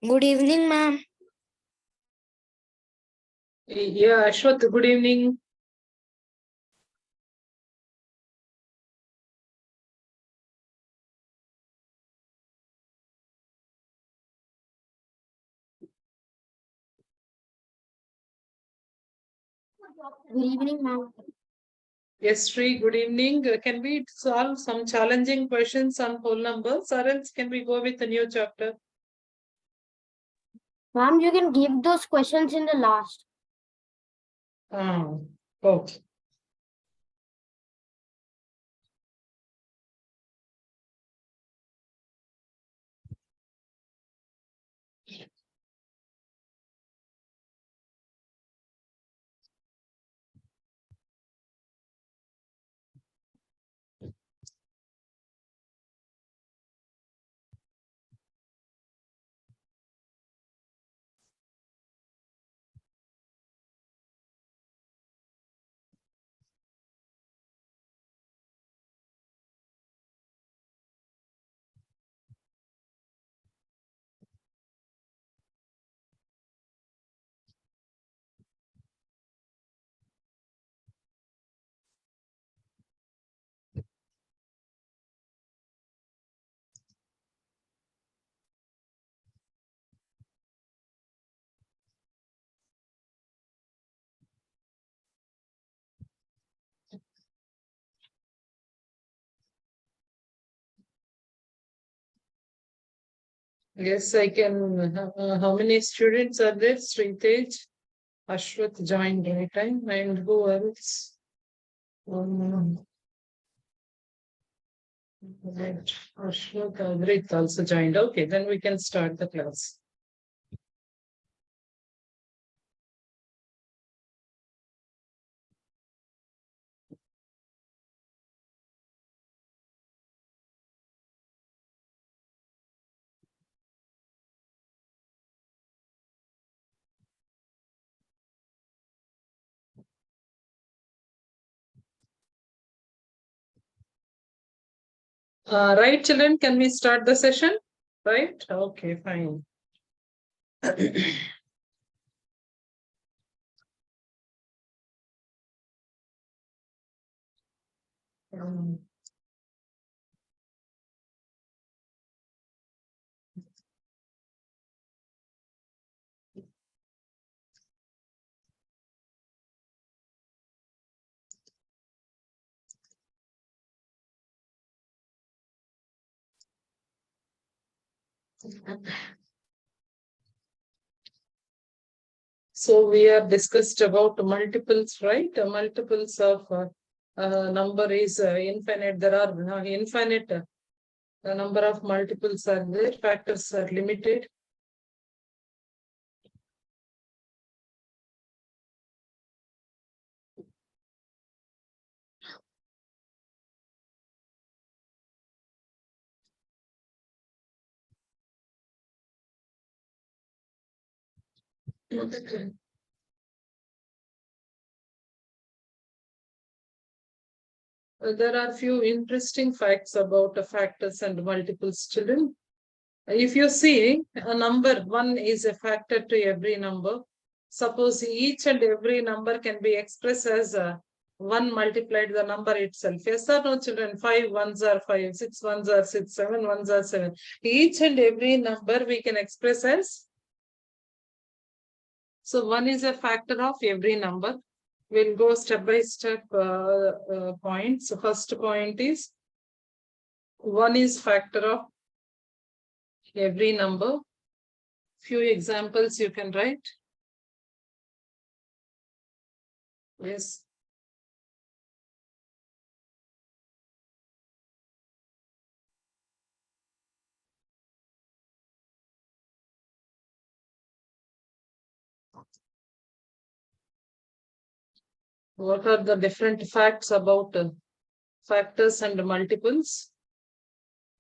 Good evening, ma'am. Yeah, Ashwath, good evening. Good evening, ma'am. Yes, Sri, good evening. Can we solve some challenging questions on whole numbers, or else can we go with a new chapter? Ma'am, you can give those questions in the last. Okay. Yes, I can. How many students are there? Sritej, Ashwath joined anytime, and who else? Um, right. Ashwath, Agrit also joined. Okay, then we can start the class. Right, children, can we start the session? Right? Okay, fine. Um, So we have discussed about multiples, right? Multiples of number is infinite. There are infinite the number of multiples are there. Factors are limited. There are few interesting facts about factors and multiples, children. If you see a number, one is a factor to every number. Suppose each and every number can be expressed as one multiplied the number itself. Yes or no, children? 5 ones are 5, 6 ones are 6, 7 ones are 7. Each and every number we can express as. So one is a factor of every number. We'll go step by step points. So first point is one is factor of every number. Few examples you can write. Yes. What are the different facts about factors and multiples?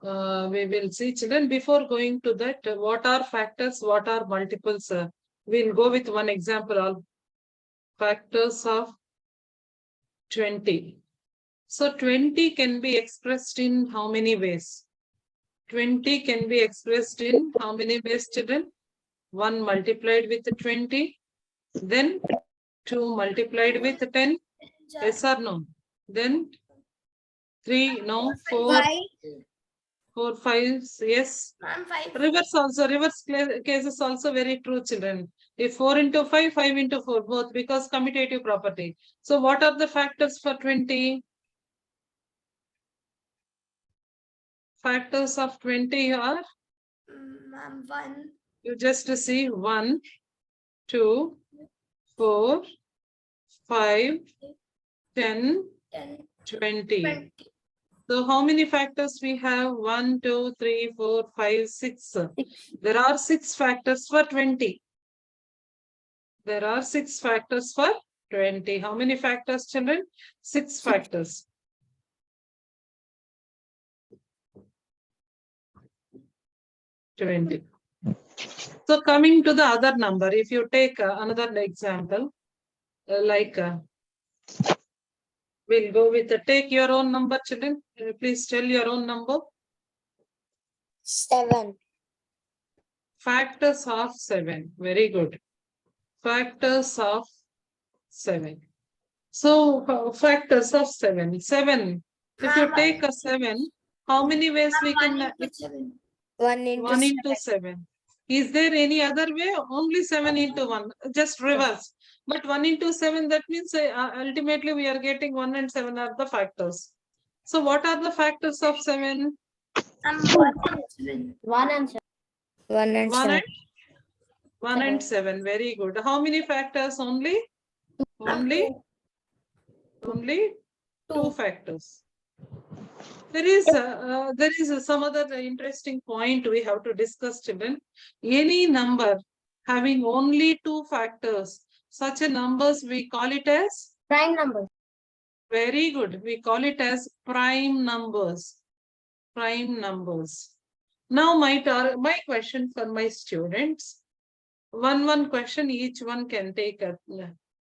We will see, children. Before going to that, what are factors? What are multiples? We'll go with one example of factors of 20. So 20 can be expressed in how many ways? 20 can be expressed in how many ways, children? 1 multiplied with 20, then 2 multiplied with 10, yes or no? Then 3, no, 4, 4, 5, yes. Reverse also, reverse cases also very true, children. If 4 into 5, 5 into 4, both, because commutative property. So what are the factors for 20? Factors of 20 are? 1. You just see 1, 2, 4, 5, 10, 20. So how many factors we have? 1, 2, 3, 4, 5, 6. There are 6 factors for 20. There are 6 factors for 20. How many factors, children? 6 factors. So coming to the other number, if you take another example, we'll go with take your own number, children. Please tell your own number. 7. Factors of 7. Very good. Factors of 7. So factors of 7. 7. If you take a 7, how many ways we can? 1 into 7. Is there any other way? Only 7 into 1. Just reverse. But 1 into 7, that means ultimately we are getting 1 and 7 are the factors. So what are the factors of 7? 1 and 7. 1 and 1 7. and 1 and 7. Very good. How many factors? Only 2 factors. There is some other interesting point we have to discuss, children. Any number having only 2 factors, such a numbers we call it as Prime number. very good. We call it as prime numbers. Prime numbers. Now my question for my students. One question each one can take.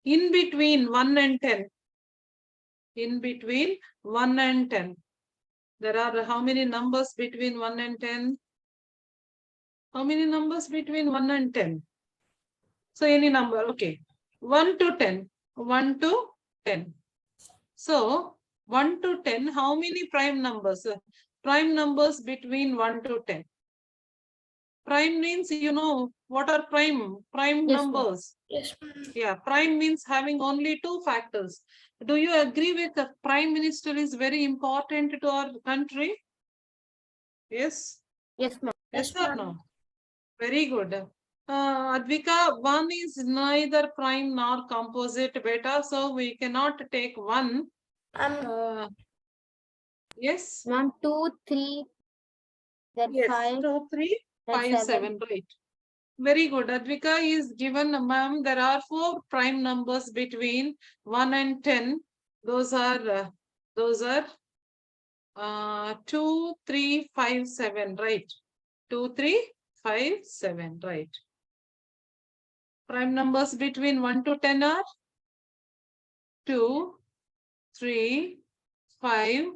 In between 1 and 10. In between 1 and 10. There are how many numbers between 1 and 10? How many numbers between 1 and 10? So any number, okay. 1 to 10. 1 to 10. So 1 to 10, how many prime numbers? Prime numbers between 1 to 10. Prime means, you know, what are prime? Prime Yes, numbers. Yes. Yeah, prime means having only 2 factors. Do you agree with the prime minister is very important to our country? Yes? Yes, ma'am. Yes or no? Very good. Advika, 1 is neither prime nor composite beta, so we cannot take 1. Yes? 1, 2, 3. Then Yes, 5. 2, 3, then 5, 7, 7. right. Very good. Advika is given, ma'am, there are 4 prime numbers between 1 and 10. Those are 2, 3, 5, 7, right? 2, 3, 5, 7, right. Prime numbers between 1 to 10 are 2, 3, 5,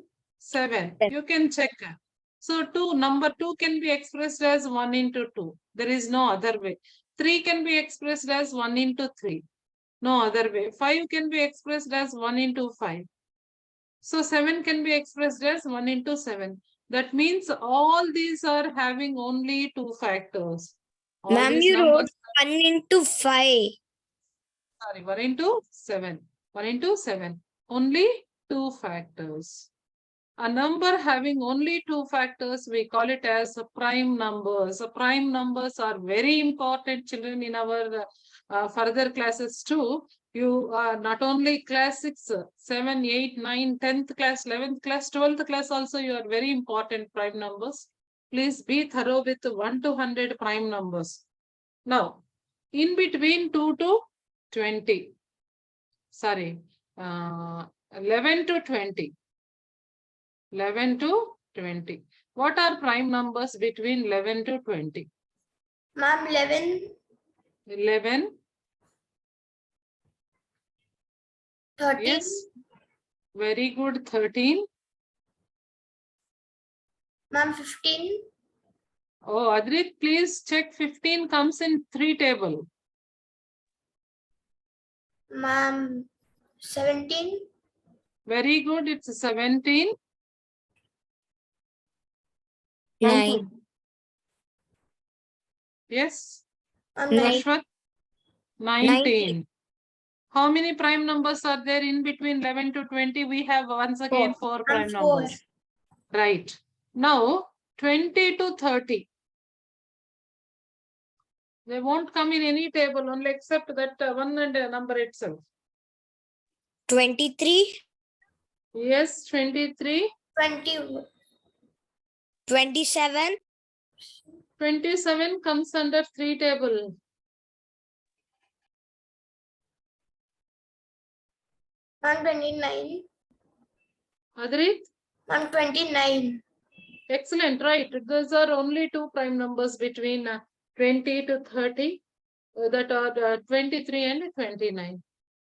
7. You can check. So number 2 can be expressed as 1 into 2. There is no other way. 3 can be expressed as 1 into 3. No other way. 5 can be expressed as 1 into 5. So 7 can be expressed as 1 into 7. That means all these are having only 2 factors. All Ma'am, these you numbers wrote 1 into 5. Sorry, 1 into 7. 1 into 7. Only 2 factors. A number having only 2 factors, we call it as a prime numbers. Prime numbers are very important, children, in our further classes too. You not only class 6, 7, 8, 9, 10th class, 11th class, 12th class also, you are very important prime numbers. Please be thorough with 1 to 100 prime numbers. Now, in between 2 to 20. Sorry, 11 to 20. 11 to 20. What are prime numbers between 11 to 20? Ma'am, 11, 11. 13. Yes. Very good. 13. Ma'am, 15. Oh, Adrit, please check 15 comes in 3 table. Ma'am, 17. Very good. It's 17. 9. Yes. Ma'am, 9. Ashwat? 19. How many prime numbers are there in between 11 to 20? We have once again 4 prime 4. numbers. Right. Now, 20 to 30. They won't come in any table only except that one and number itself. 23. Yes, 23. 20. 27. 27 comes under 3 table. Ma'am, 29. Adrit? Ma'am, 29. Excellent, right. Those are only 2 prime numbers between 20 to 30. That are 23 and 29.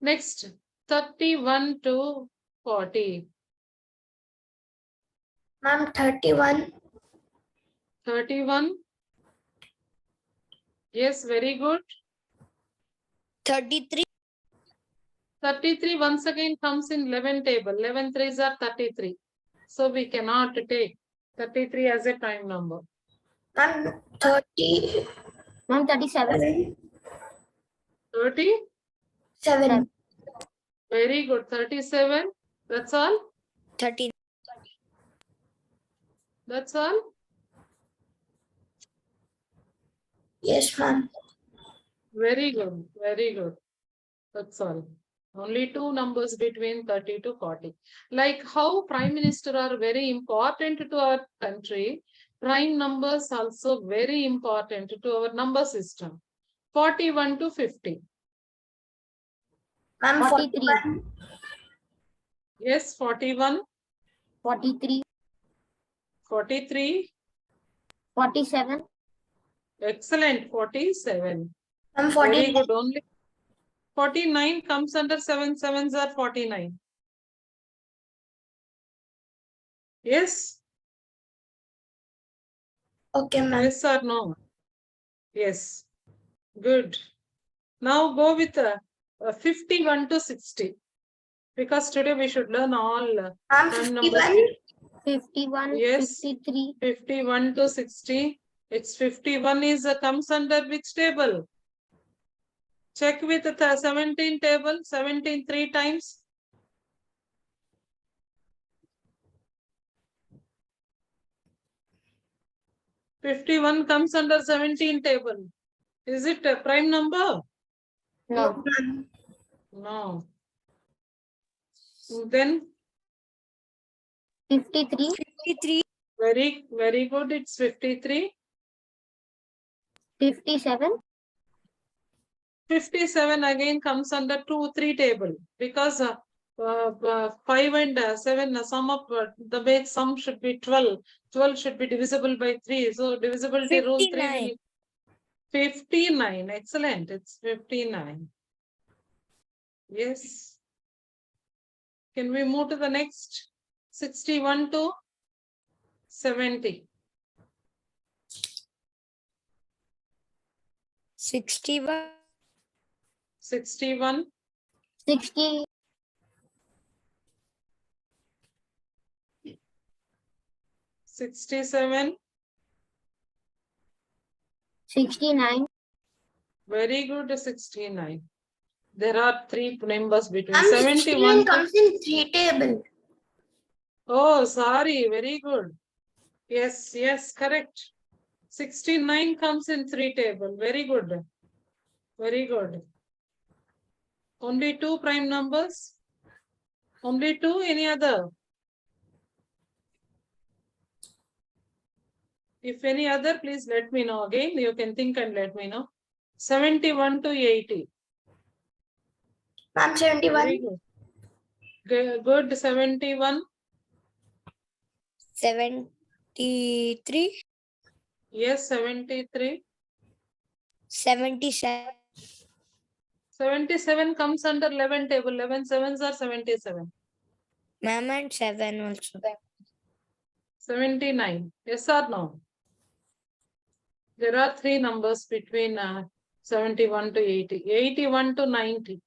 Next, 31 to 40. Ma'am, 31. 31. Yes, very good. 33. 33 once again comes in 11 table. 11 threes are 33. So we cannot take 33 as a prime number. Ma'am, 30. Ma'am, 37. 30. 7. Very good. 37. That's all. 30. That's all. Yes, ma'am. Very good. Very good. That's all. Only 2 numbers between 30 to 40. Like how prime minister are very important to our country, prime numbers also very important to our number system. 41 to 50. Ma'am, 43. 41. Yes, 41. 43. 43. 47. Excellent. 47. Ma'am, Very 49. good. Only 49 comes under 7 sevens are 49. Yes. Okay, ma'am. Yes or no? Yes. Good. Now go with 51 to 60. Because today we should learn all Ma'am, prime numbers. 51. 51. Yes. 53. 51 to 60. It's 51 is comes under which table? Check with the 17 table. 17 3 times. $51 comes under 17 table. Is it a prime number? No. Ma'am. No. Then 53. 53. very good. It's 53. 57. 57 again comes under 2 3 table because 5 and 7 sum up the base sum should be 12. 12 should be divisible by 3. So divisibility rule 3 will 59. Excellent. It's 59. Yes. Can we move to the next? 61 to 70. 61. 61. 60. 67. 69. Very good. 69. There are 3 numbers between Ma'am, 71 69 to... comes in 3 table. Oh, sorry. Very good. Yes, yes, correct. 69 comes in 3 table. Very good. Very good. Only 2 prime numbers. Only 2. Any other? If any other, please let me know again. You can think and let me know. 71 to 80. Ma'am, 71. Very good. Good. 71. 73. Yes, 73. 77. 77 comes under 11 table. 11 sevens are 77. Ma'am, and 7 also. 79. Yes or no? There are three numbers between 71 to 80, 81 to 90.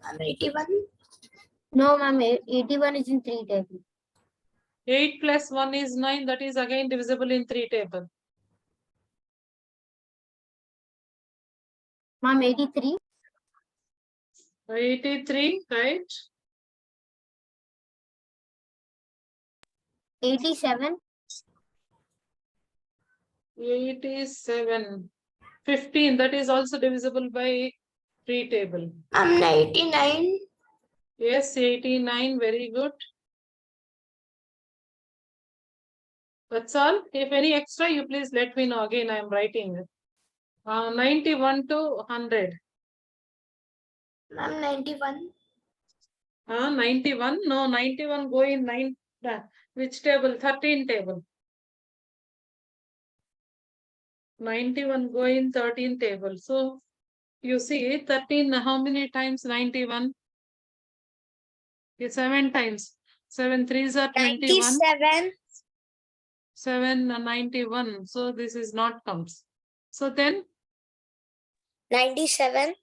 Ma'am, 81. No, ma'am. 81 is in 3 table. 8 plus 1 is 9. That is again divisible in 3 table. Ma'am, 83. 83, right? 87. 87. 15. That is also divisible by 3 table. Ma'am, 89. Yes, 89. Very good. That's all. If any extra, you please let me know. Again, I am writing it. 91 to 100. Ma'am, 91. 91. No, 91 go in 9. Which table? 13 table. 91 go in 13 table. So you see 13, how many times 91? 7 times. 7 3s are 21. 97. 7 91. So this is not comes. So then 97.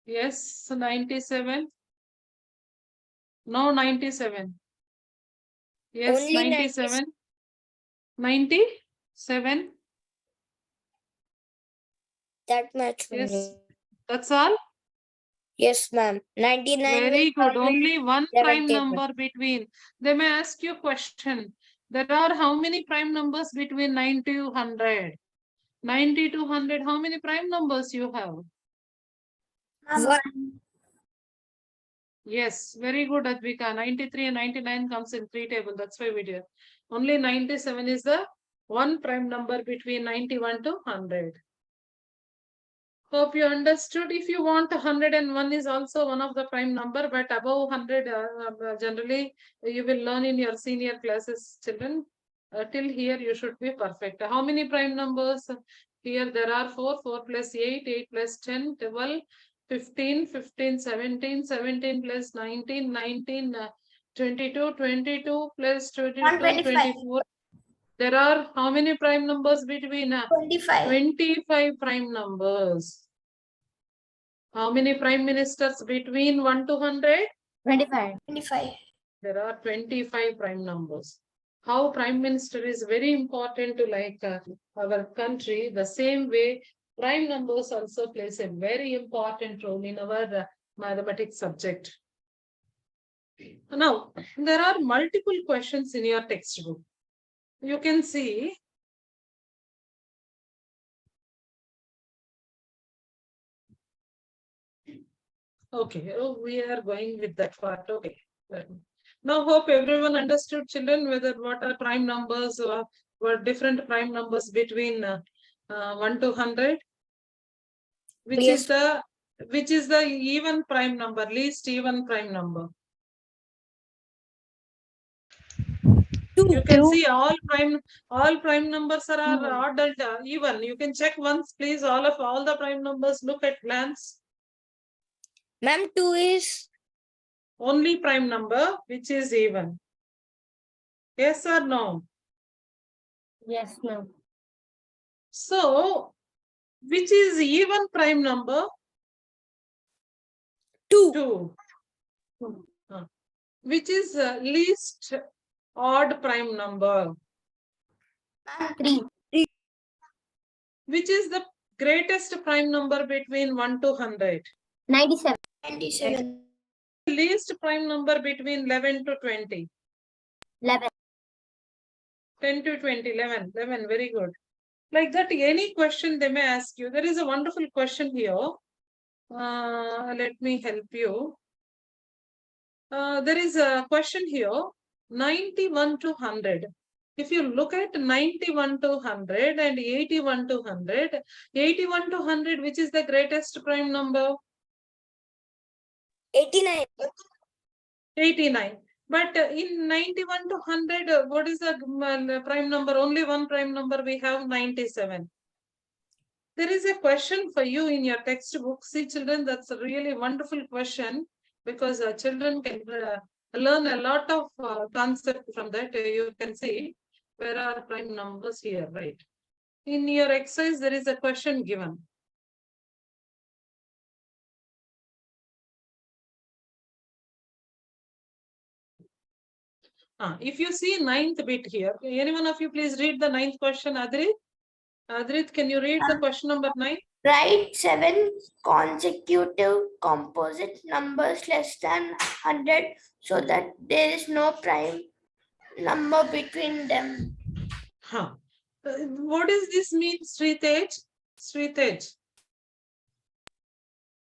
yes, 97. No, 97. Yes, Only 97. 97. That much. Yes, Only. that's all. Yes, ma'am. 99. Very is good. already Only one 11 prime table. number between. They may ask you a question. There are how many prime numbers between 90 to 100? 90 to 100, how many prime numbers you have? One. Yes, very good, Advika. 93 and 99 comes in 3 table. That's why we did. Only 97 is the one prime number between 91 to 100. Hope you understood. If you want 101 is also one of the prime number, but above 100 generally you will learn in your senior classes, children. Till here you should be perfect. How many prime numbers? Here there are 4, 4 plus 8, 8 plus 10, 12, 15, 15, 17, 17 plus 19, 19, 22, 22 plus 22, 125. 24. There are how many prime numbers between 25. 25 prime numbers. How many prime ministers between 1 to 100? 25. 25. There are 25 prime numbers. How prime minister is very important to our country. The same way, prime numbers also plays a very important role in our mathematics subject. Now, there are multiple questions in your textbook. You can see okay, we are going with that part. Okay. Now, hope everyone understood, children, whether what are prime numbers or what different prime numbers between 1 to 100. Which Yes. is the even prime number, least even prime number? You can see all prime numbers are odd and even. You can check once, please. All the prime numbers. Look at glance. Ma'am, 2 is Only prime number which is even. Yes or no? Yes, ma'am. So, which is even prime number? 2. 2. Which is least odd prime number? 3. Which is the greatest prime number between 1 to 100? 97. 97. Least prime number between 11 to 20? 11. 10 to 20, 11, very good. Like that, any question they may ask you. There is a wonderful question here. Let me help you. There is a question here, 91 to 100. If you look at 91 to 100 and 81 to 100, 81 to 100, which is the greatest prime number? 89. 89. But in 91 to 100, what is the prime number? Only one prime number we have, 97. There is a question for you in your textbook. See, children, that's a really wonderful question because children can learn a lot of concept from that. You can see where are prime numbers here, right? In your exercise, there is a question given. If you see ninth bit here, any one of you please read the ninth question, Adrit? Adrit, can you read the question number 9? Write 7 consecutive composite numbers less than 100 so that there is no prime number between them. What does this mean, Sritej? Sritej.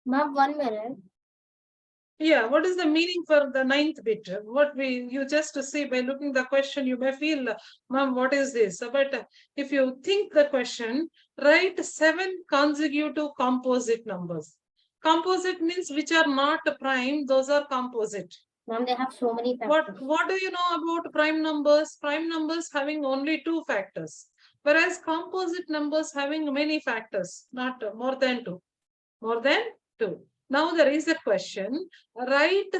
Ma'am, 1 minute. Yeah, what is the meaning for the ninth bit? What you just see by looking the question, you may feel, ma'am, what is this? But if you think the question, write 7 consecutive composite numbers. Composite means which are not prime, those are composite. Ma'am, they have so many factors. What do you know about prime numbers? Prime numbers having only 2 factors, whereas composite numbers having many factors, not more than 2. More than 2. Now there is a question. Write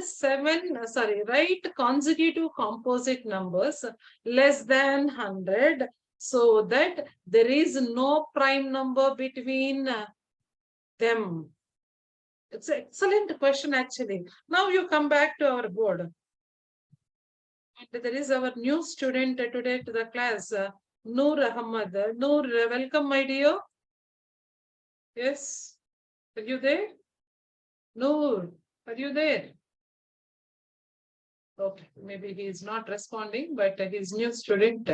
consecutive composite numbers less than 100 so that there is no prime number between them. It's an excellent question actually. Now you come back to our board. And there is our new student today to the class, Noor Ahmad. Noor, welcome my dear. Yes. Are you there? Noor, are you there? Okay, maybe he is not responding, but he's new student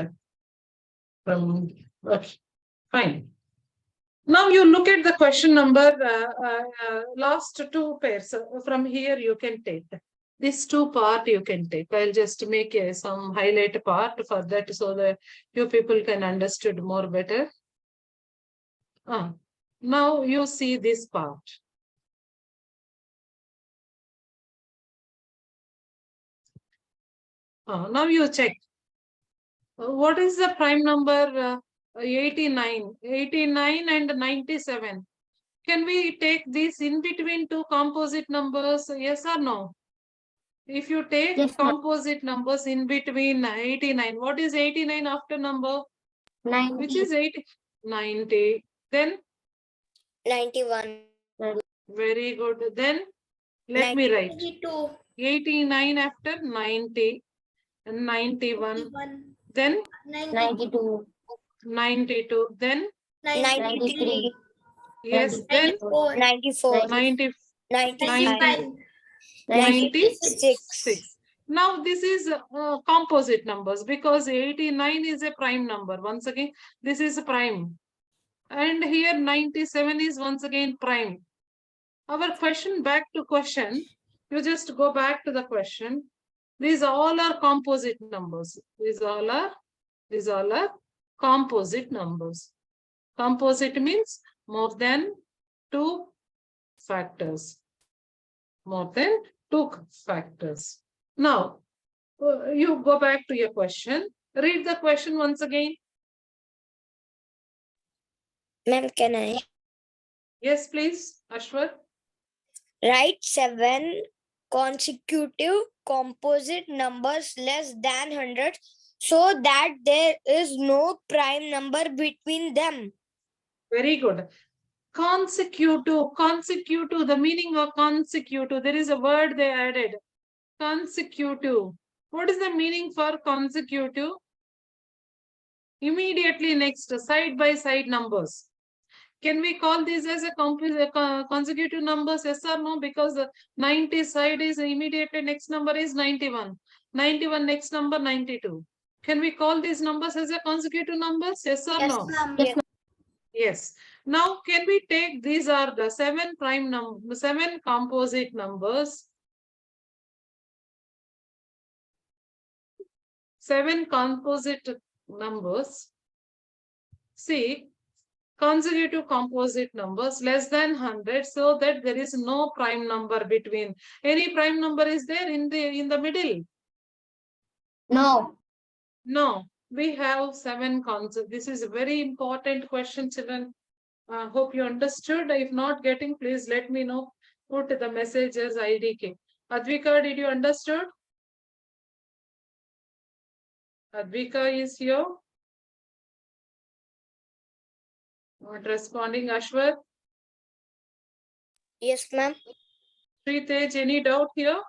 from, okay, fine. Now you look at the question number, last 2 pairs. From here you can take. This 2 part you can take. I'll just make some highlight part for that so that you people can understood more better. Now you see this part. Now you check. What is the prime number 89? 89 and 97. Can we take this in between 2 composite numbers? Yes or no? If you take Yes, composite numbers in between 89, what is 89 after number? 90. Which is 80? 90. Then? 91. Very good. Then let me write. 89 after 90 and 91. Then 92. 92. Then 93. yes. Then 94. 96. Now this is composite numbers because 89 is a prime number. Once again, this is prime. And here 97 is once again prime. Our question, back to question. You just go back to the question. These all are composite numbers. These all are composite numbers. Composite means more than 2 factors. More than 2 factors. Now, you go back to your question. Read the question once again. Ma'am, can I? Yes, please, Ashwar. Write 7 consecutive composite numbers less than 100 so that there is no prime number between them. Very good. Consecutive, the meaning of consecutive, there is a word they added. Consecutive. What is the meaning for consecutive? Immediately next, side by side numbers. Can we call this as a consecutive numbers? Yes or no? Because 90 side is immediately next number is 91. 91 next number 92. Can we call these numbers as a consecutive numbers? Yes or no? Yes. Yes. Now, can we take these are the 7 prime numbers, 7 composite numbers. 7 composite numbers. See, consecutive composite numbers less than 100 so that there is no prime number between. Any prime number is there in the middle? No. No. We have 7 concepts. This is a very important question, children. Hope you understood. If not getting, please let me know. Put the message as IDK. Advika, did you understood? Advika is here. Not responding. Ashwat, Yes, ma'am. Sritej, any doubt here?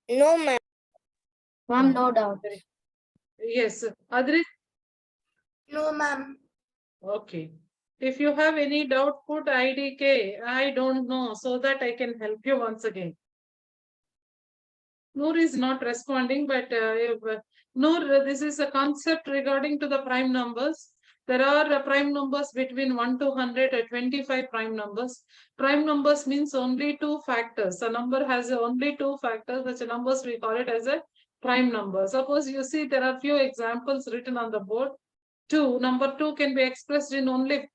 No, ma'am. Ma'am, no doubt. Yes. Adrit? No, ma'am. Okay. If you have any doubt, put IDK. I don't know, so that I can help you once again. Noor is not responding, but Noor, this is a concept regarding to the prime numbers. There are prime numbers between 1 to 100 and 25 prime numbers. Prime numbers means only two factors. A number has only two factors, which numbers we call it as a prime number. Suppose you see there are few examples written on the board. Number 2 can be expressed in only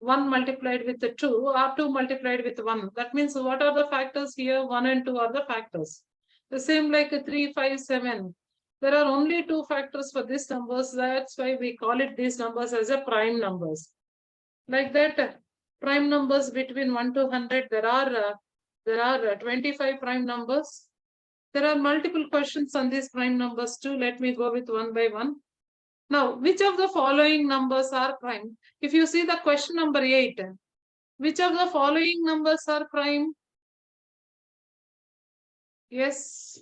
1 multiplied with the 2 or 2 multiplied with 1. That means what are the factors here? 1 and 2 are the factors. The same like 3, 5, 7. There are only two factors for these numbers. That's why we call it these numbers as a prime numbers. Like that, prime numbers between 1 to 100, there are 25 prime numbers. There are multiple questions on these prime numbers too. Let me go with one by one. Now, which of the following numbers are prime? If you see the question number 8, which of the following numbers are prime? Yes.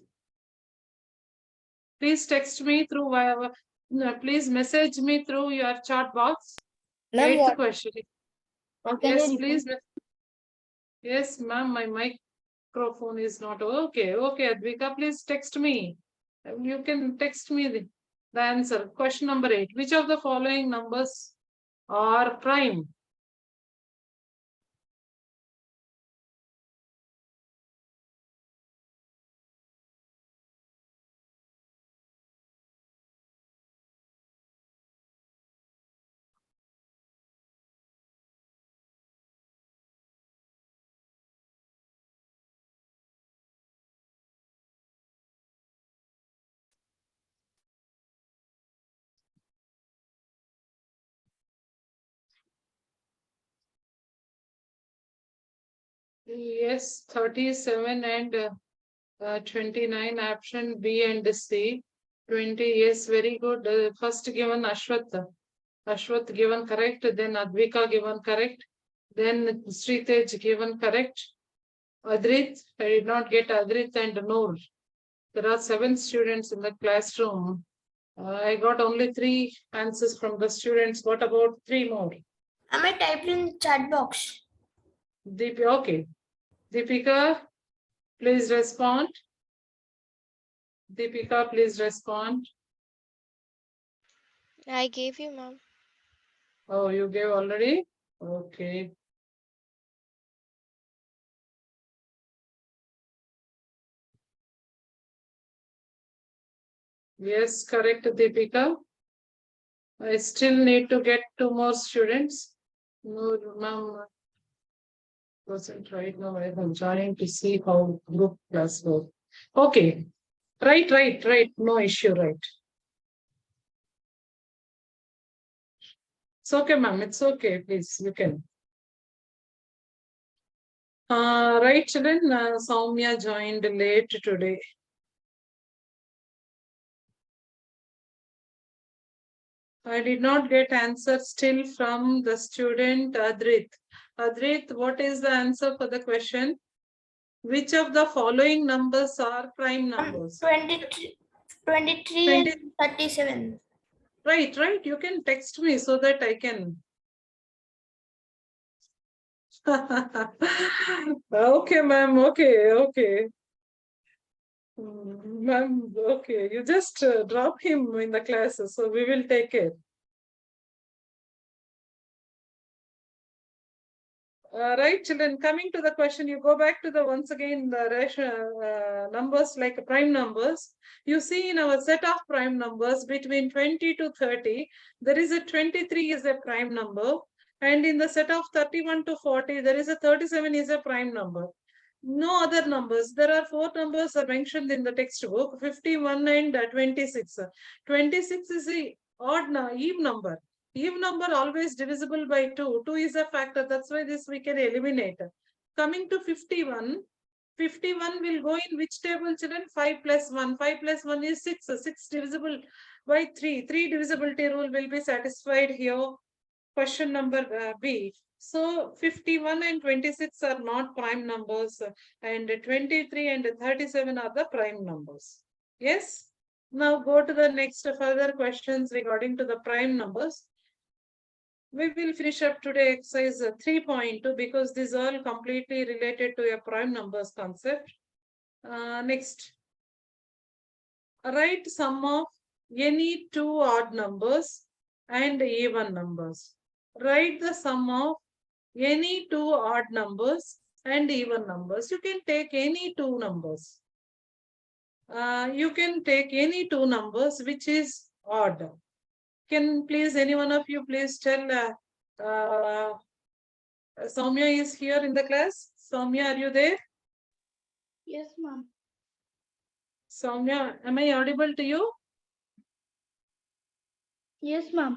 Please text me through, please message me through your chat box. Ma'am, Eighth what? question. Yes, please. Yes, ma'am, my microphone is not okay. Okay, Advika, please text me. You can text me the answer. Question number 8. Which of the following numbers are prime? Yes, 37 and 29, option B and C. 20, yes, very good. First given Ashwat. Ashwat given correct, then Advika given correct, then Sritej given correct. Adrit, I did not get Adrit and Noor. There are 7 students in the classroom. I got only 3 answers from the students. What about 3 more? Am I typed in chat box? Okay. Deepika, please respond. Deepika, please respond. I gave you, ma'am. Oh, you gave already? Okay. Yes, correct, Deepika. I still need to get 2 more students. No, ma'am, wasn't right now. I am trying to see how group class goes. Okay. Right. No issue, right. It's okay, ma'am. It's okay. Please, you can. Right, children. Soumya joined late today. I did not get answer still from the student Adrit. Adrit, what is the answer for the question? Which of the following numbers are prime numbers? 23 20. and 37. Right. You can text me so that I can. Okay, ma'am. Okay. Ma'am, okay. You just drop him in the classes, so we will take it. Right, children, coming to the question, you go back to the once again the numbers like prime numbers. You see in our set of prime numbers between 20 to 30, there is a 23 is a prime number. And in the set of 31 to 40, there is a 37 is a prime number. No other numbers. There are 4 numbers are mentioned in the textbook, 51 and 26. 26 is the even number. Even number always divisible by 2. 2 is a factor. That's why this we can eliminate. Coming to 51, 51 will go in which table, children? 5 plus 1. 5 plus 1 is 6. 6 divisible by 3. 3 divisibility rule will be satisfied here. Question number B. So 51 and 26 are not prime numbers, and 23 and 37 are the prime numbers. Yes. Now go to the next further questions regarding to the prime numbers. We will finish up today exercise 3.2 because this is all completely related to a prime numbers concept. Next, write sum of any two odd numbers and even numbers. Write the sum of any two odd numbers and even numbers. You can take any two numbers. You can take any two numbers which is odd. Can please any one of you please tell Soumya is here in the class? Soumya, are you there? Yes, ma'am. Soumya, am I audible to you? Yes, ma'am.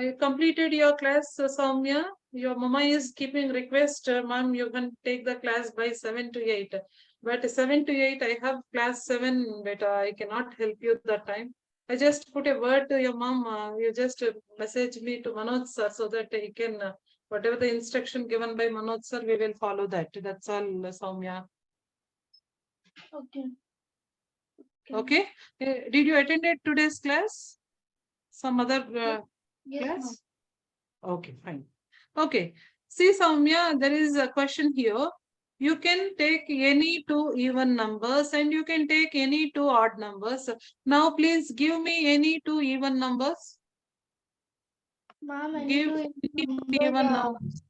You completed your class, Soumya. Your mama is keeping request, ma'am, you can take the class by 7 to 8. But 7 to 8, I have class 7, but I cannot help you that time. I just put a word to your mom. You just message me to Manoj sir so that he can, whatever the instruction given by Manoj sir, we will follow that. That's all, Soumya. Okay. Okay. Did you attend today's class? Some other Yes, ma'am. class? Okay, fine. Okay. See, Soumya, there is a question here. You can take any two even numbers and you can take any two odd numbers. Now, please give me any two even numbers. Ma'am, Give any any two even numbers.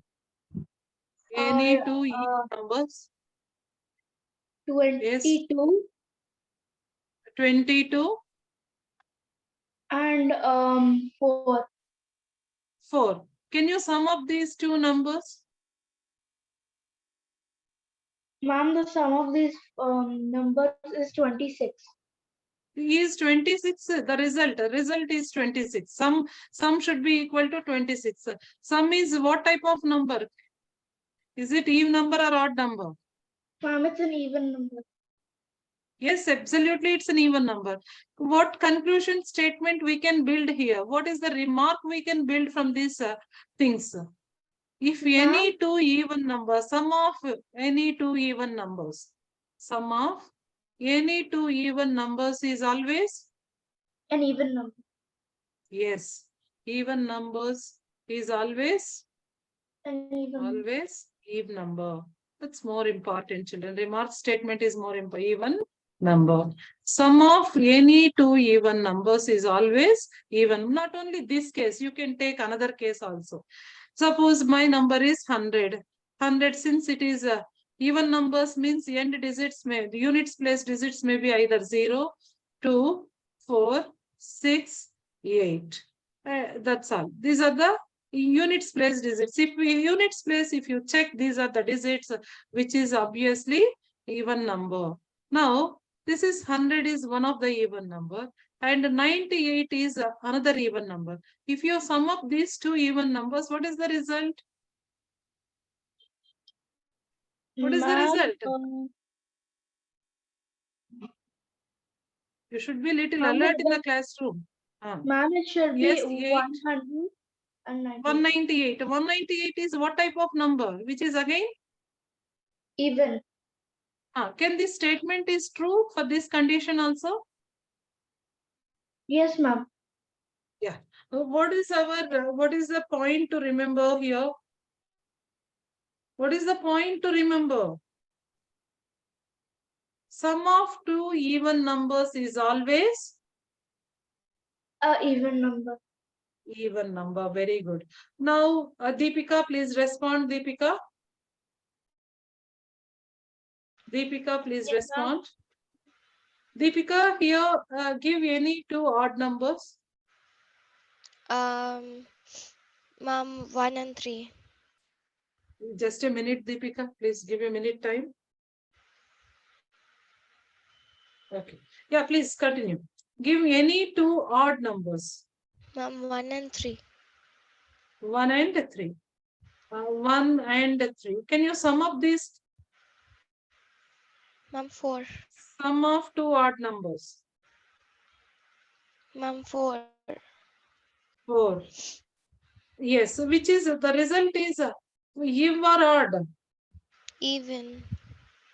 Any two even numbers. 22 22, and 4. 4. Can you sum up these two numbers? Ma'am, the sum of these numbers is 26. Is 26 the result is 26. Sum should be equal to 26. Sum is what type of number? Is it even number or odd number? Ma'am, it's an even number. Yes, absolutely, it's an even number. What conclusion statement we can build here? What is the remark we can build from these things? If any two even numbers, sum of any two even numbers, sum of any two even numbers is always An even number. yes, even numbers is always An even number. That's more important, children. Remark statement is more important. Even number. Sum of any two even numbers is always even. Not only this case, you can take another case also. Suppose my number is 100. 100 since it is even numbers means end digits may, the units place digits may be either 0, 2, 4, 6, 8. That's all. These are the units place digits. If we units place, if you check, these are the digits which is obviously even number. Now, this is 100 is one of the even number and 98 is another even number. If you sum up these two even numbers, what is the result? What is the result? You should be little alert in the classroom. Ma'am, it should Yes, be 8. 198. 198. 198 is what type of number? Which is again? Even. Can this statement is true for this condition also? Yes, ma'am. Yeah. What is the point to remember here? What is the point to remember? Sum of two even numbers is always Even number. even number. Very good. Now, Deepika, please respond. Deepika, please Yes, respond. Deepika, here give any two odd numbers. Ma'am, 1 and 3. Just a minute, Deepika. Please give a minute time. Okay. Yeah, please continue. Give any two odd numbers. Ma'am, 1 and 3. 1 and 3. 1 and 3. Can you sum up these? Ma'am, 4. Sum of two odd numbers. Ma'am, 4. 4. Yes, so which is the result is even or odd? Even.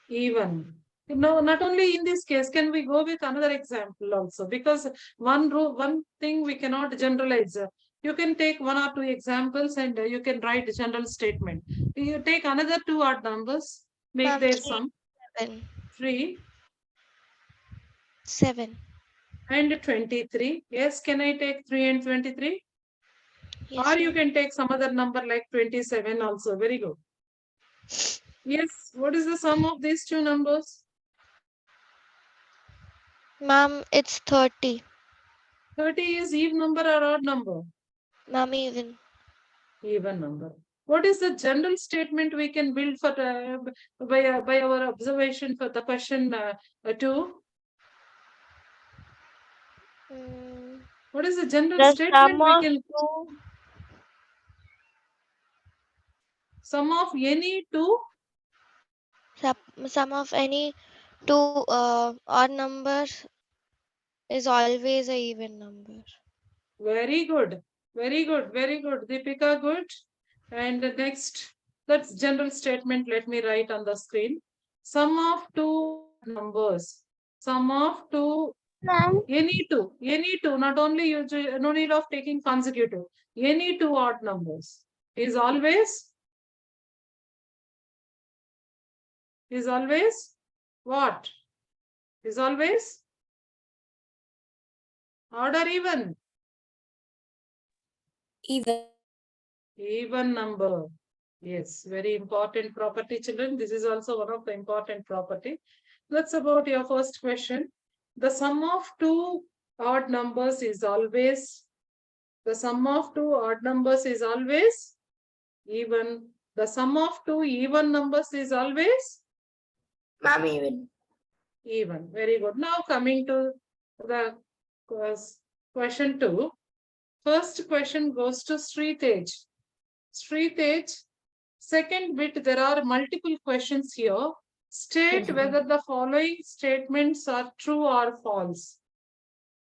Even. No, not only in this case, can we go with another example also? Because one thing we cannot generalize. You can take one or two examples and you can write a general statement. You take another two odd numbers, make Ma'am, their 3, sum 7. 3 7. and 23. Yes, can I take 3 and 23? Yes, Or you ma'am. can take some other number like 27 also. Very good. Yes, what is the sum of these two numbers? Ma'am, it's 30. 30 is even number or odd number? Ma'am, even. Even number. What is the general statement we can build for by our observation for the question 2? What is the general The statement we can two sum of any two? Sum of any two odd numbers is always a even number. Very good. Very good. Very good. Deepika, good. And next, that's general statement. Let me write on the screen. Sum of two numbers. Sum of two, ma'am. any two, not only you, no need of taking consecutive. Any two odd numbers is always what? Is always odd or even? Even number. Yes, very important property, children. This is also one of the important property. That's about your first question. The sum of two odd numbers is always, the sum of two odd numbers is always even. The sum of two even numbers is always Ma'am, even. even. Very good. Now coming to the question 2. First question goes to Sritej. Sritej, second bit, there are multiple questions here. State whether the following statements are true or false.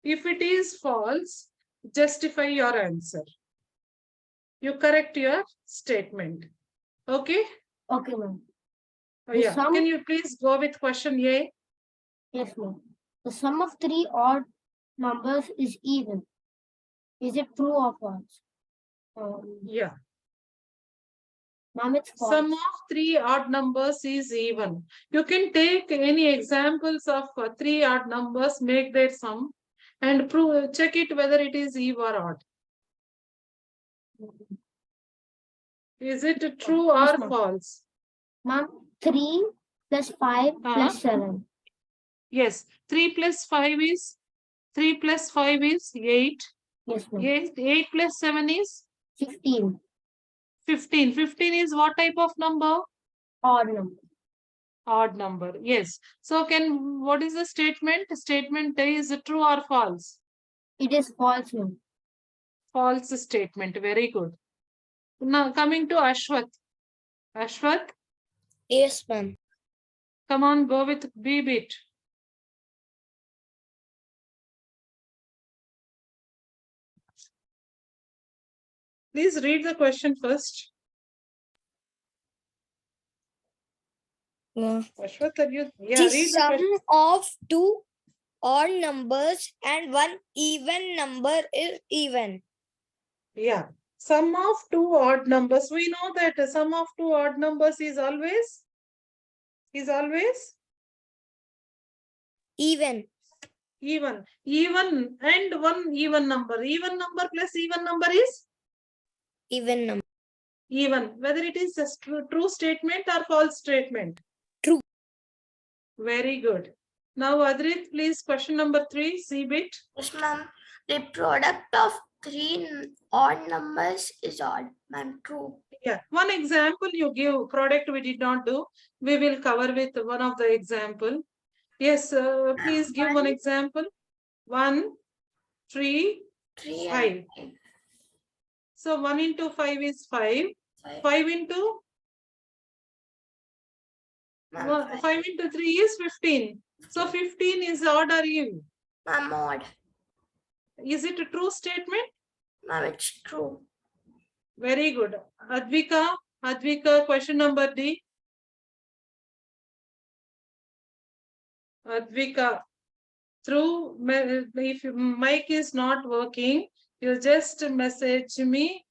If it is false, justify your answer. You correct your statement. Okay? Okay, ma'am. Yeah. sum- Can you please go with question A? Yes, ma'am. The sum of three odd numbers is even. Is it true or false? Yeah. Ma'am, it's false. Sum of three odd numbers is even. You can take any examples of three odd numbers, make their sum, and prove, check it whether it is even or odd. Is it true or Yes, ma'am. false? Ma'am, 3 plus 5 plus 7. Yes, 3 plus 5 is 8. Yes, ma'am. 8 plus 7 is 15. 15. 15 is what type of number? Odd number. Odd number. Yes. So what is the statement? Statement is it true or false? It is false, ma'am. False statement. Very good. Now coming to Ashwath. Ashwath, Yes, ma'am. come on, go with B bit. Please read the question first. Ashwath, are you? Yeah, The read the sum question. of two odd numbers and one even number is even. Yeah. Sum of two odd numbers. We know that the sum of two odd numbers is always Even. even. Even and one even number. Even number plus even number is Even number. even. Whether it is a true statement or false statement. True. Very good. Now, Adrit, please question number 3, C bit. Yes, ma'am. The product of three odd numbers is odd. Ma'am, true. Yeah. One example you give, product we did not do. We will cover with one of the example. Yes, please give one example. 1, 3, 5. So 1 into 5 is 5. 5 into Ma'am, 5 into 3 is 15. So 15 is odd or even? ma'am, odd. Is it a true statement? Ma'am, it's true. Very good. Advika, question number D. Advika, if your mic is not working, you just message me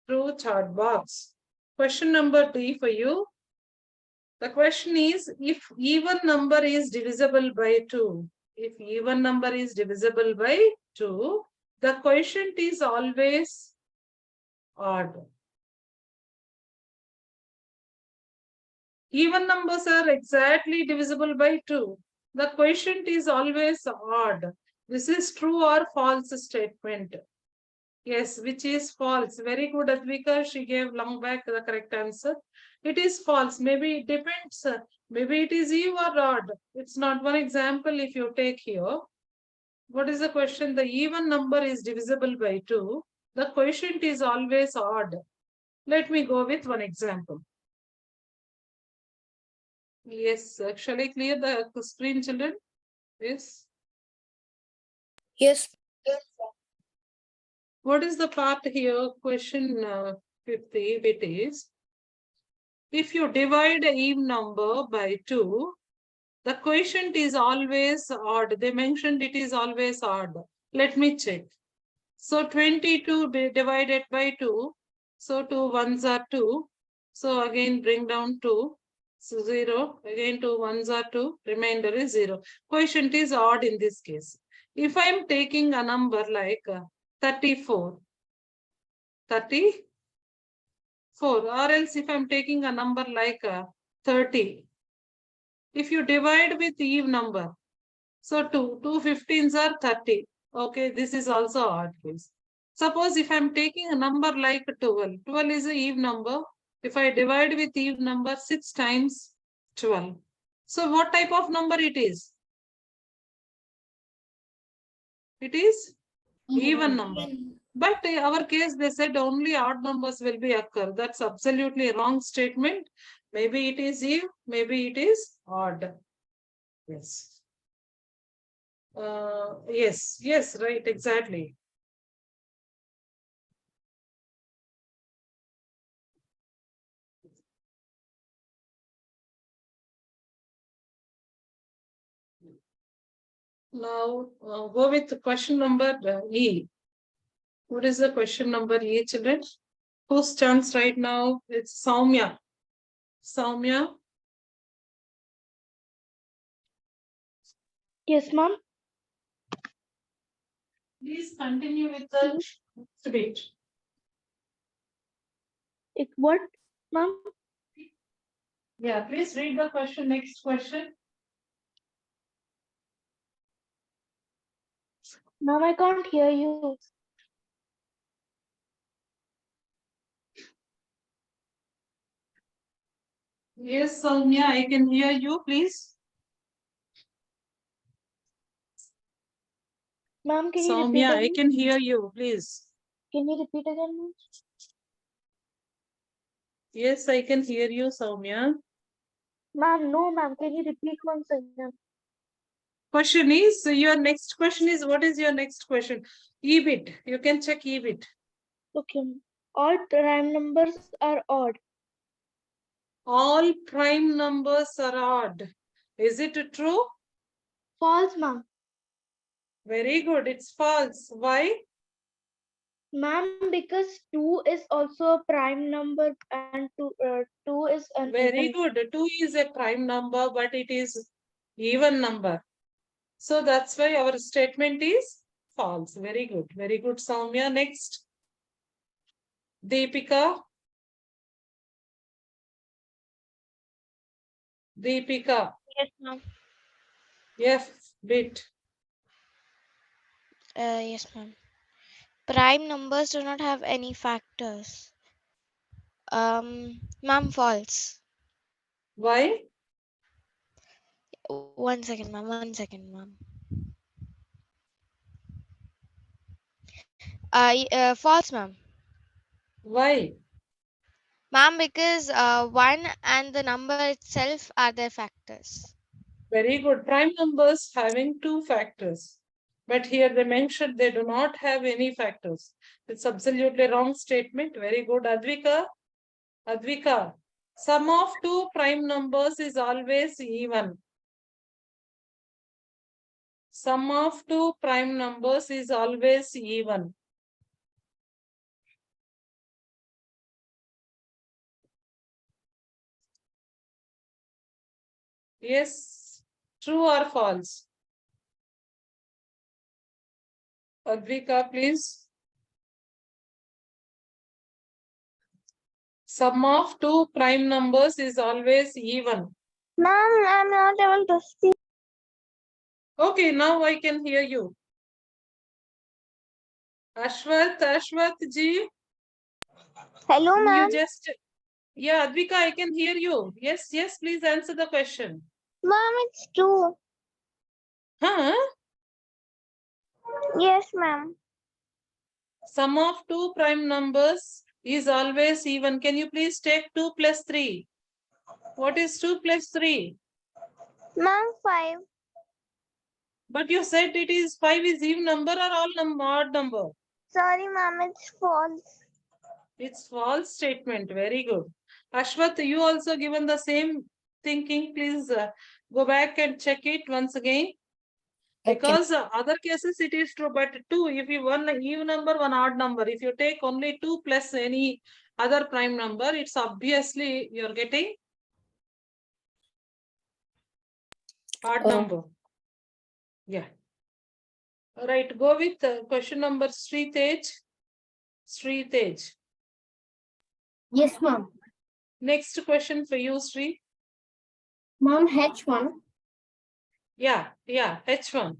through chat box. Question number D for you. The question is, if even number is divisible by 2, if even number is divisible by 2, the quotient is always odd. Even numbers are exactly divisible by 2. The quotient is always odd. This is true or false statement. Yes, which is false. Very good, Advika. She gave long back the correct answer. It is false. Maybe it depends. Maybe it is even or odd. It's not one example if you take here. What is the question? The even number is divisible by 2. The quotient is always odd. Let me go with one example. Yes, shall I clear the screen, children? Yes. Yes. What is the part here? Question 50, it is, if you divide an even number by 2, the quotient is always odd. They mentioned it is always odd. Let me check. So 22 divided by 2. So 2 ones are 2. So again bring down 2. So 0. Again 2 ones are 2. Remainder is 0. Quotient is odd in this case. If I am taking a number like 34, 34, or else if I am taking a number like 30, if you divide with even number, so 2 15s are 30. Okay, this is also odd case. Suppose if I'm taking a number like 12, 12 is an even number. If I divide with even number 6 times 12. So what type of number it is? It is even number. But in our case, they said only odd numbers will be occur. That's absolutely wrong statement. Maybe it is even, maybe it is odd. Yes. Yes, right, exactly. Now, go with question number E. What is the question number E, children? Whose chance right now? It's Soumya. Soumya, Yes, ma'am. please continue with the debate. What, ma'am? Yeah, please read the question. Next question. Ma'am, I can't hear you. Yes, Soumya, I can hear you, please. Ma'am, can you repeat Soumya, I again? can hear you, please. Can you repeat again, ma'am? Yes, I can hear you, Soumya. Ma'am, no, ma'am. Can you repeat once again? Question is, your next question is, what is your next question? EBIT, you can check EBIT. Okay. All prime numbers are odd. All prime numbers are odd. Is it true? False, ma'am. Very good, it's false. Why? Ma'am, because 2 is also a prime number and 2 is an Very even. good. 2 is a prime number, but it is even number. So that's why our statement is false. Very good. Very good, Soumya. Next. Deepika. Deepika. Yes, ma'am. F bit. Yes, ma'am. Prime numbers do not have any factors. Ma'am, false. Why? One second, ma'am. One second, ma'am. False, ma'am. Why? Ma'am, because 1 and the number itself are their factors. Very good. Prime numbers having 2 factors. But here they mentioned they do not have any factors. It's absolutely wrong statement. Very good. Advika. Advika. Sum of 2 prime numbers is always even. Sum of 2 prime numbers is always even. Yes, true or false? Advika, please. Sum of 2 prime numbers is always even. Ma'am, I'm not able to speak. Okay, now I can hear you. Ashwath ji, Hello, you ma'am. just, yeah, Advika, I can hear you. Yes, please answer the question. Ma'am, it's true. Huh? Yes, ma'am. Sum of 2 prime numbers is always even. Can you please take 2 plus 3? What is 2 plus 3? Ma'am, 5. But you said it is 5 is even number or all odd number? Sorry, ma'am, it's false. It's false statement. Very good. Ashwath, you also given the same thinking. Please go back and check it once again. Because other cases it is true, but 2, if you one even number, one odd number, if you take only 2 plus any other prime number, it's obviously you're getting odd number. Yeah. All right, go with question number Sritej. Sritej. Yes, ma'am. Next question for you, Sri. Ma'am, H1. Yeah, H1.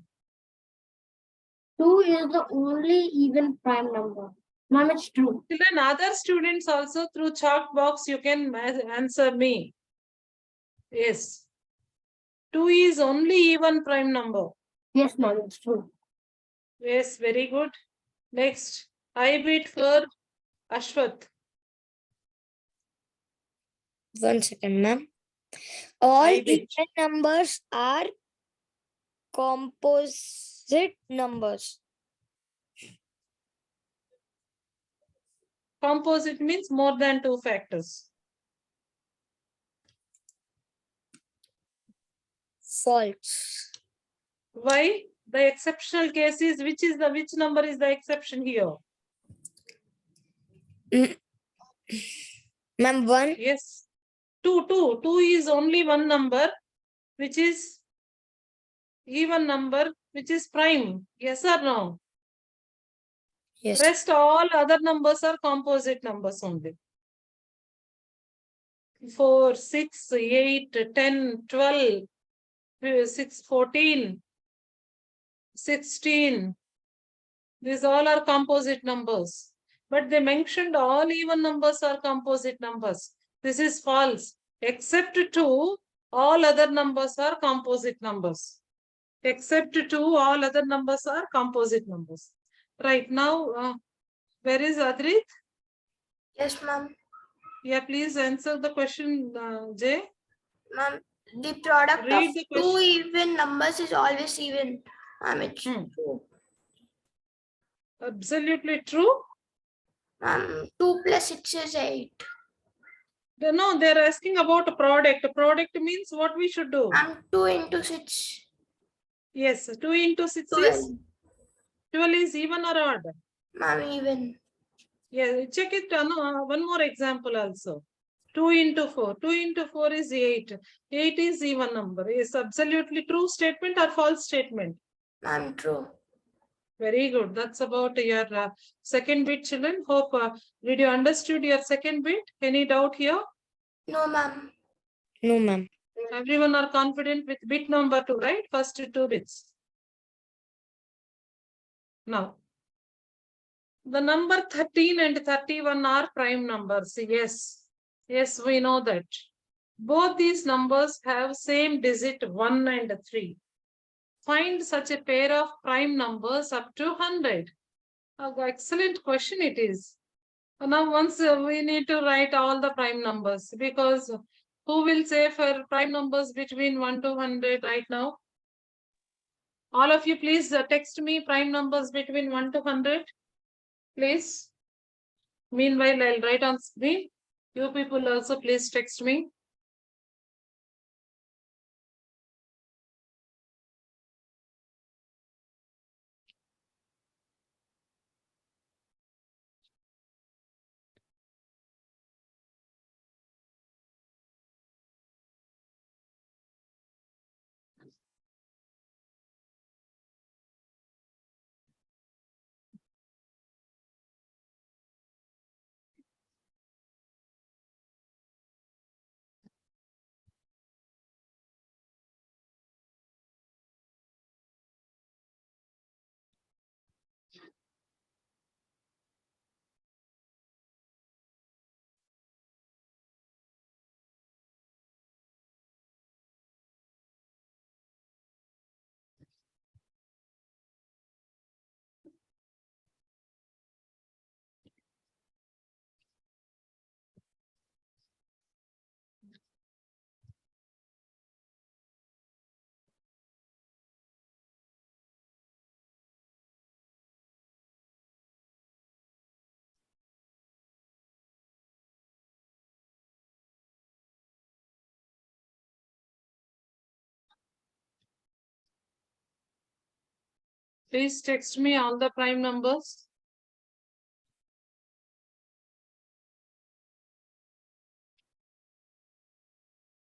2 is the only even prime number. Ma'am, it's true. Then other students also through chalk box, you can answer me. Yes. 2 is only even prime number. Yes, ma'am, it's true. Yes, very good. Next, I bid for Ashwath. 1 second, ma'am. All I bid. even numbers are composite numbers. Composite means more than 2 factors. False. Why? The exceptional case is which number is the exception here? Ma'am, 1. Yes. 2 is only one number, which is even number, which is prime. Yes or no? Yes. Rest all other numbers are composite numbers only. 4, 6, 8, 10, 12, 6, 14, 16. These all are composite numbers. But they mentioned all even numbers are composite numbers. This is false. Except 2, all other numbers are composite numbers. Except 2, all other numbers are composite numbers. Right now, where is Adrit? Yes, ma'am. Yeah, please answer the question, Jay. Ma'am, the product Read of the 2 question. even numbers is always even. Ma'am, it's true. Absolutely true. 2 plus 6 is 8. No, they're asking about a product. A product means what we should do. 2 into 6. Yes, 2 into 6 12. is 12 is even or odd. Ma'am, even. Yeah, check it. One more example also. 2 into 4. 2 into 4 is 8. 8 is even number. Is absolutely true statement or false statement? Ma'am, true. Very good. That's about your second bit, children. Hope did you understood your second bit? Any doubt here? No, ma'am. No, ma'am. Everyone are confident with bit number 2, right? First 2 bits. Now, the number 13 and 31 are prime numbers. Yes, we know that. Both these numbers have same digit 1 and 3. Find such a pair of prime numbers up to 100. Excellent question it is. Now, once we need to write all the prime numbers, because who will say for prime numbers between 1 to 100 right now? All of you, please text me prime numbers between 1 to 100, please. Meanwhile, I'll write on screen. You people also please text me. Please text me all the prime numbers.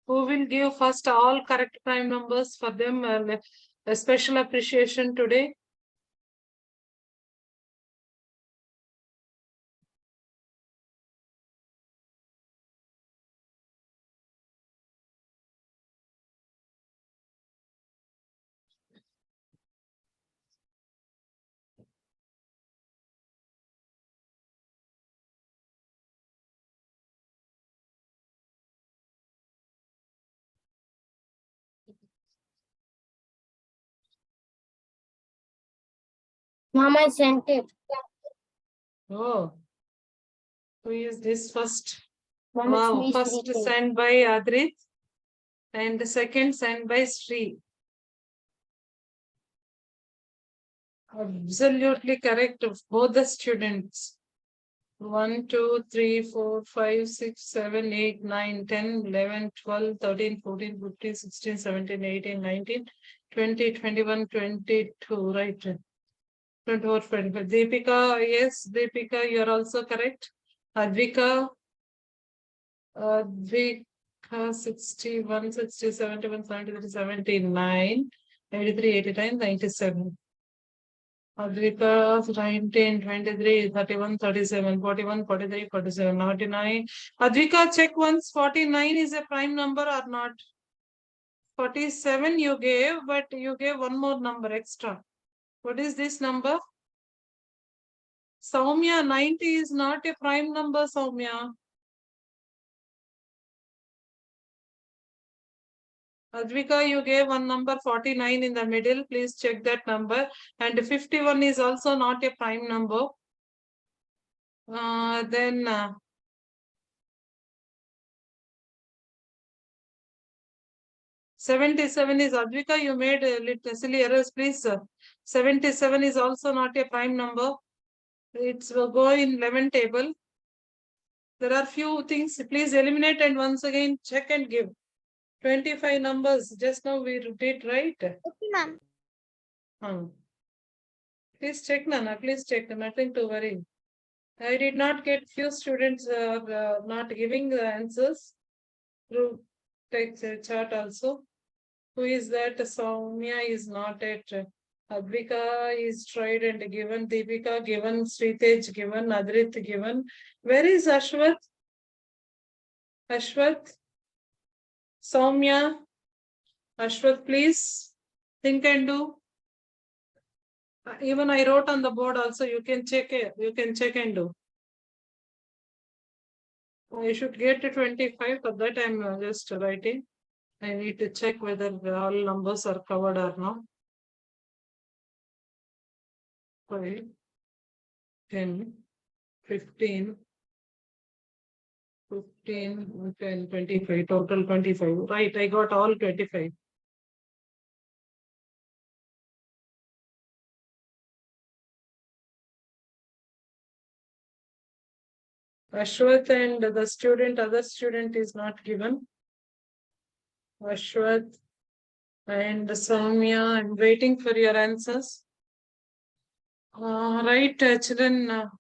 Who will give first all correct prime numbers? For them a special appreciation today. Mom, I sent it. Oh, who is this first? Mom, it's Wow, me first sleeping. sent by Adrit and second sent by Sri. Absolutely correct of both the students. 1, 2, 3, 4, 5, 6, 7, 8, 9, 10, 11, 12, 13, 14, 15, 16, 17, 18, 19, 20, 21, 22, right? 24, 25. Deepika, yes, Deepika, you're also correct. Advika, Advika, 61, 60, 71, 73, 79, 83, 89, 97. Advika, 19, 23, 31, 37, 41, 43, 47, 49. Advika, check once 49 is a prime number or not. 47 you gave, but you gave one more number extra. What is this number? Soumya, 90 is not a prime number, Soumya. Advika, you gave one number 49 in the middle. Please check that number. And 51 is also not a prime number. Then 77 is Advika. You made a little silly errors, please. 77 is also not a prime number. It's will go in 11 table. There are few things. Please eliminate and once again check and give. 25 numbers. Just now we did right. Okay, ma'am. Please check, Nana. Please check. Nothing to worry. I did not get few students not giving the answers through text chat also. Who is that? Soumya is not at. Advika is tried and given. Deepika given. Sritej given. Adrit given. Where is Ashwath? Ashwath? Soumya? Ashwath, please think and do. Even I wrote on the board also. You can check it. You can check and do. I should get to 25. For that, I'm just writing. I need to check whether all numbers are covered or not. 5, 10, 15, 15, 10, 25, total 25. Right, I got all 25. Ashwath and the student, other student is not given. Ashwath and Soumya, I'm waiting for your answers. Right, children.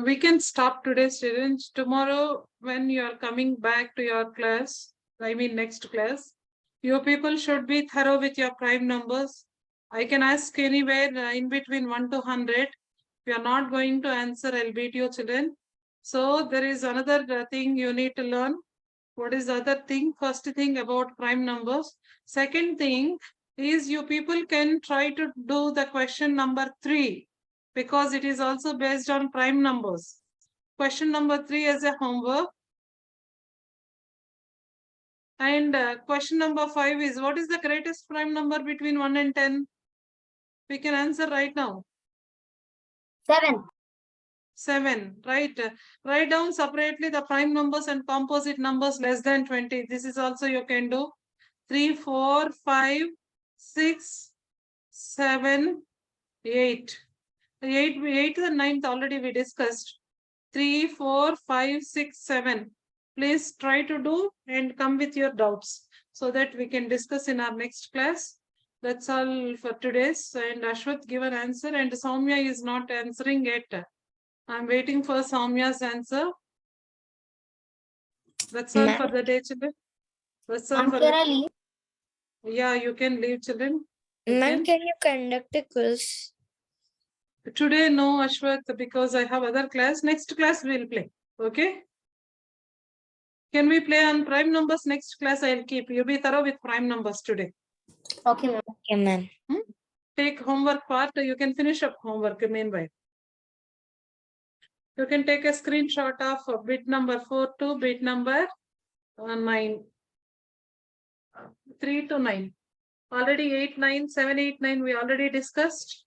We can stop today, students. Tomorrow, when you are coming back to your class, I mean next class, you people should be thorough with your prime numbers. I can ask anywhere in between 1 to 100. If you are not going to answer, I'll beat you, children. So there is another thing you need to learn. What is the other thing? First thing about prime numbers. Second thing is you people can try to do the question number 3 because it is also based on prime numbers. Question number 3 as a homework. And question number 5 is what is the greatest prime number between 1 and 10? We can answer right now. 7. 7, right? Write down separately the prime numbers and composite numbers less than 20. This is also you can do. 3, 4, 5, 6, 7, 8. 8 and 9th already we discussed. 3, 4, 5, 6, 7. Please try to do and come with your doubts so that we can discuss in our next class. That's all for today's. And Ashwath give an answer and Soumya is not answering yet. I'm waiting for Soumya's answer. That's all for the day, children. That's all for Can the... I leave? Yeah, you can leave, children. You Ma'am, can. can you conduct a quiz? Today, no, Ashwath, because I have other class. Next class, we'll play. Okay? Can we play on prime numbers? Next class, I'll keep. You be thorough with prime numbers today. Okay, ma'am. Okay, ma'am. Take homework part. You can finish up homework meanwhile. You can take a screenshot of bit number 4 to bit number 9. 3 to 9. Already 8, 9, 7, 8, 9 we already discussed.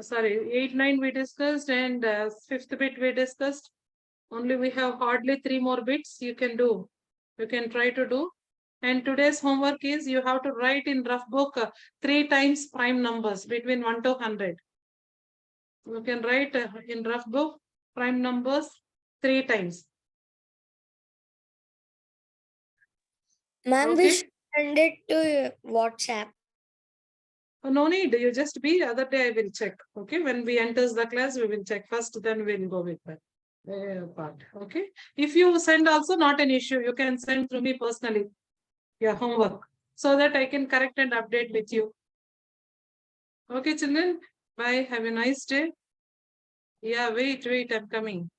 Sorry, 8, 9 we discussed and 5th bit we discussed. Only we have hardly 3 more bits you can do. You can try to do. And today's homework is you have to write in rough book 3 times prime numbers between 1 to 100. You can write in rough book prime numbers 3 times. Ma'am, Okay. we should send it to WhatsApp. No need. You just be. Other day I will check. Okay. When we enters the class, we will check first. Then we'll go with that part. Okay. If you send also not an issue. You can send to me personally your homework so that I can correct and update with you. Okay, children. Bye. Have a nice day. Yeah. Wait. I'm coming.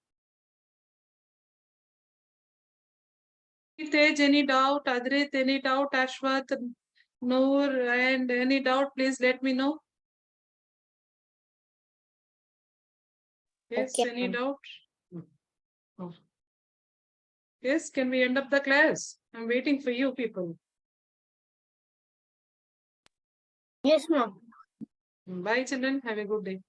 Tej, any doubt? Adrit, any doubt? Ashwath, Noor, and any doubt? Please let me know. Yes, Okay, any ma'am. doubt? Oh. Yes, can we end up the class? I'm waiting for you people. Yes, ma'am. Bye, children. Have a good day.